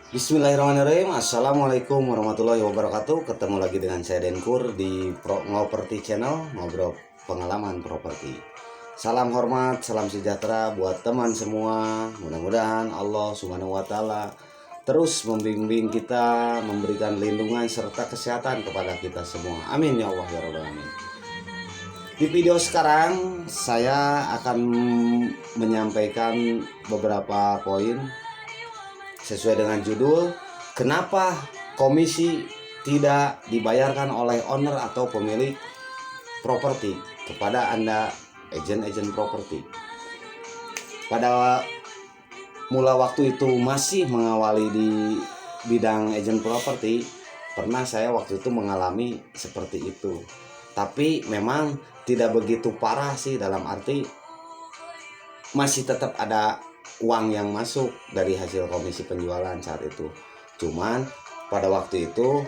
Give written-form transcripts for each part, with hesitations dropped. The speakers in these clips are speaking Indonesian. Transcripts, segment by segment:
Bismillahirrahmanirrahim. Assalamualaikum warahmatullahi wabarakatuh. Ketemu lagi dengan saya Denkur di Ngoperti Channel, ngobrol pengalaman properti. Salam hormat, salam sejahtera buat teman semua. Mudah-mudahan Allah Subhanahu wa taala terus membimbing kita, memberikan lindungan serta kesehatan kepada kita semua. Amin ya Allah ya rabbal alamin. Di video sekarang saya akan menyampaikan beberapa poin sesuai dengan judul, kenapa komisi tidak dibayarkan oleh owner atau pemilik properti kepada Anda agen-agen properti. Pada mula waktu itu masih mengawali di bidang agen properti, pernah saya waktu itu mengalami seperti itu. Tapi memang tidak begitu parah sih, dalam arti masih tetap ada uang yang masuk dari hasil komisi penjualan saat itu. Cuman pada waktu itu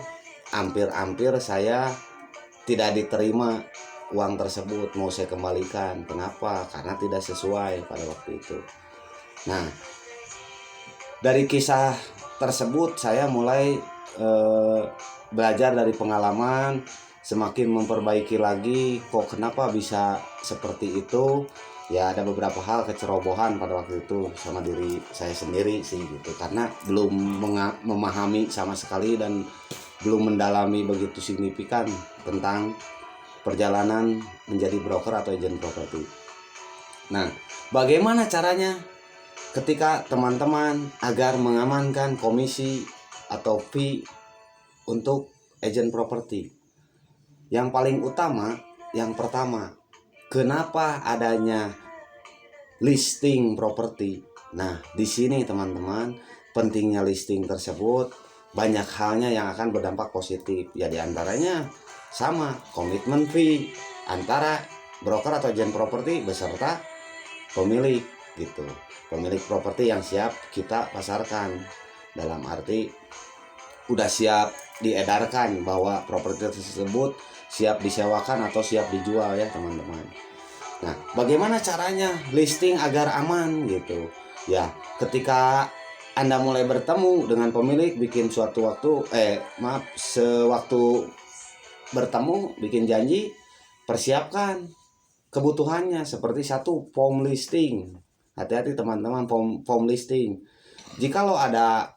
hampir saya tidak diterima uang tersebut, mau saya kembalikan. Kenapa? Karena tidak sesuai pada waktu itu. Nah, dari kisah tersebut saya mulai belajar dari pengalaman, semakin memperbaiki lagi. Kok kenapa bisa seperti itu? Ya, ada beberapa hal kecerobohan pada waktu itu sama diri saya sendiri sih gitu, karena belum memahami sama sekali dan belum mendalami begitu signifikan tentang perjalanan menjadi broker atau agent properti. Nah, bagaimana caranya ketika teman-teman agar mengamankan komisi atau fee untuk agent properti? Yang paling utama, yang pertama, kenapa adanya listing properti? Nah, di sini teman-teman, pentingnya listing tersebut banyak halnya yang akan berdampak positif. Ya, diantaranya sama komitmen fee antara broker atau agen properti beserta pemilik gitu. Pemilik properti yang siap kita pasarkan, dalam arti udah siap diedarkan bahwa properti tersebut siap disewakan atau siap dijual ya teman-teman. Nah, bagaimana caranya listing agar aman gitu? Ya, ketika Anda mulai bertemu dengan pemilik, bikin suatu waktu, sewaktu bertemu, bikin janji, persiapkan kebutuhannya seperti satu, form listing. Hati-hati teman-teman, form listing. Jikalau ada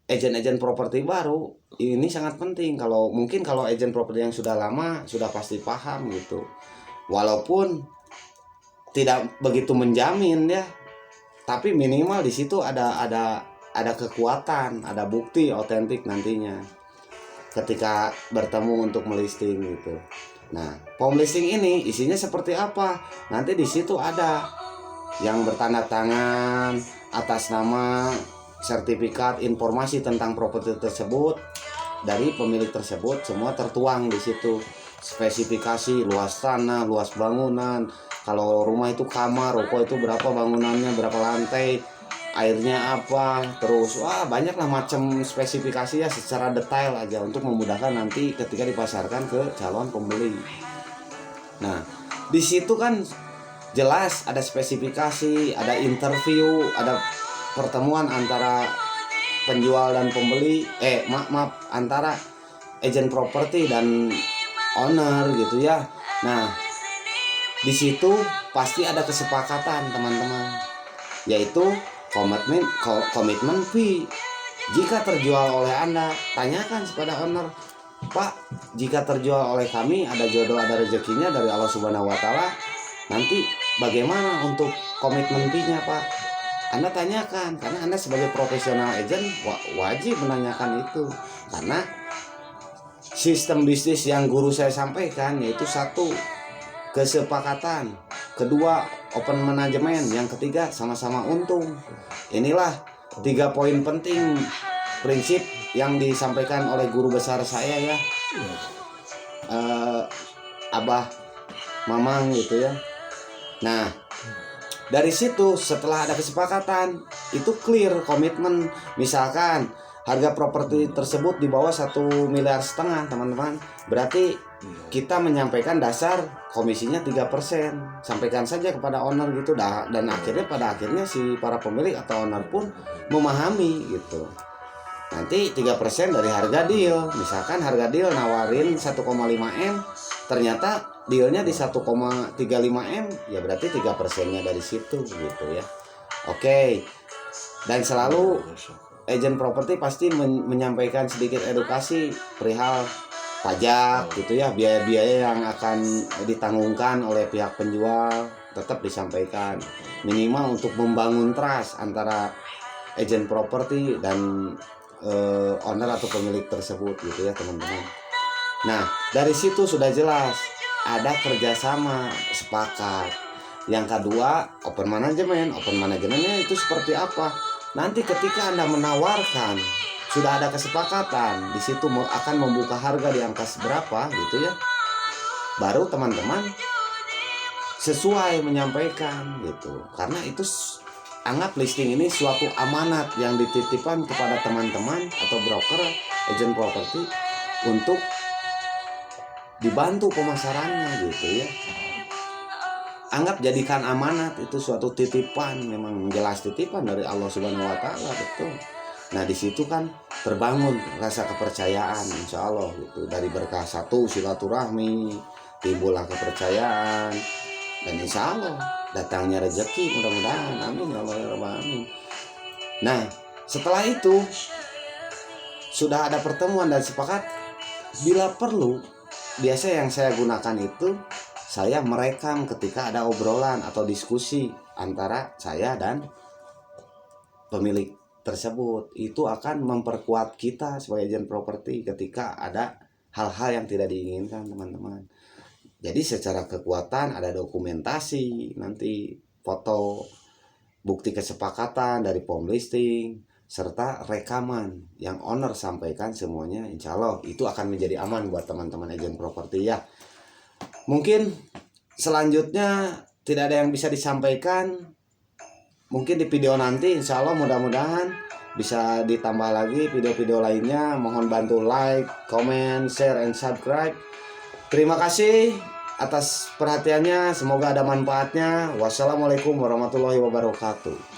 agen-agen properti baru, ini sangat penting. Kalau agen properti yang sudah lama sudah pasti paham gitu, walaupun tidak begitu menjamin ya, tapi minimal di situ ada kekuatan, ada bukti otentik nantinya ketika bertemu untuk melisting gitu. Nah, form listing ini isinya seperti apa? Nanti di situ ada yang bertanda tangan atas nama, sertifikat, informasi tentang properti tersebut dari pemilik tersebut, semua tertuang di situ. Spesifikasi luas tanah, luas bangunan, kalau rumah itu kamar, ruko itu berapa bangunannya, berapa lantai, airnya apa, terus banyaklah macam spesifikasi ya secara detail aja untuk memudahkan nanti ketika dipasarkan ke calon pembeli. Nah, di situ kan jelas ada spesifikasi, ada interview, ada pertemuan antara penjual dan pembeli, antara agent properti dan owner gitu ya. Nah, di situ pasti ada kesepakatan teman-teman, yaitu komitmen fee. Jika terjual oleh Anda, tanyakan kepada owner, Pak, jika terjual oleh kami, ada jodoh, ada rezekinya dari Allah Subhanahu wa taala, nanti bagaimana untuk komitmen fee-nya, Pak? Anda tanyakan, karena Anda sebagai profesional agent wajib menanyakan itu. Karena sistem bisnis yang guru saya sampaikan yaitu satu, kesepakatan, kedua, open manajemen, yang ketiga, sama-sama untung. Inilah 3 poin penting prinsip yang disampaikan oleh guru besar saya ya, Abah Mamang gitu ya. Nah, dari situ setelah ada kesepakatan itu clear komitmen, misalkan harga properti tersebut di bawah 1,5 miliar teman-teman, berarti kita menyampaikan dasar komisinya 3%, sampaikan saja kepada owner gitu, dan akhirnya pada akhirnya si para pemilik atau owner pun memahami gitu. Nanti 3% dari harga deal, misalkan harga deal nawarin 1,5 M, ternyata dealnya di 1,35 M, ya berarti 3%-nya dari situ gitu ya. Oke, dan selalu agent properti pasti menyampaikan sedikit edukasi perihal pajak gitu ya, biaya-biaya yang akan ditanggungkan oleh pihak penjual tetap disampaikan, minimal untuk membangun trust antara agent properti dan owner atau pemilik tersebut gitu ya teman-teman. Nah dari situ sudah jelas ada kerjasama sepakat. Yang kedua open manajemennya itu seperti apa? Nanti ketika Anda menawarkan sudah ada kesepakatan, di situ akan membuka harga di angka seberapa gitu ya. Baru teman-teman sesuai menyampaikan gitu. Karena itu anggap listing ini suatu amanat yang dititipkan kepada teman-teman atau broker, agent properti untuk dibantu pemasarannya gitu ya. Anggap jadikan amanat, itu suatu titipan, memang jelas titipan dari Allah Subhanahu wa taala, betul. Nah, di situ kan terbangun rasa kepercayaan, insya Allah gitu. Dari berkah satu silaturahmi, timbullah kepercayaan, dan insya Allah datangnya rezeki, mudah-mudahan, amin ya Allah ya Rabbal alamin. Nah, setelah itu sudah ada pertemuan dan sepakat, bila perlu, biasa yang saya gunakan itu saya merekam ketika ada obrolan atau diskusi antara saya dan pemilik tersebut. Itu akan memperkuat kita sebagai agent properti ketika ada hal-hal yang tidak diinginkan, teman-teman. Jadi secara kekuatan ada dokumentasi, nanti foto bukti kesepakatan dari form listing serta rekaman yang owner sampaikan semuanya, insya Allah itu akan menjadi aman buat teman-teman agent properti ya. Mungkin selanjutnya tidak ada yang bisa disampaikan, mungkin di video nanti insya Allah mudah-mudahan bisa ditambah lagi video-video lainnya. Mohon bantu like, comment, share, and subscribe. Terima kasih atas perhatiannya, semoga ada manfaatnya. Wassalamualaikum warahmatullahi wabarakatuh.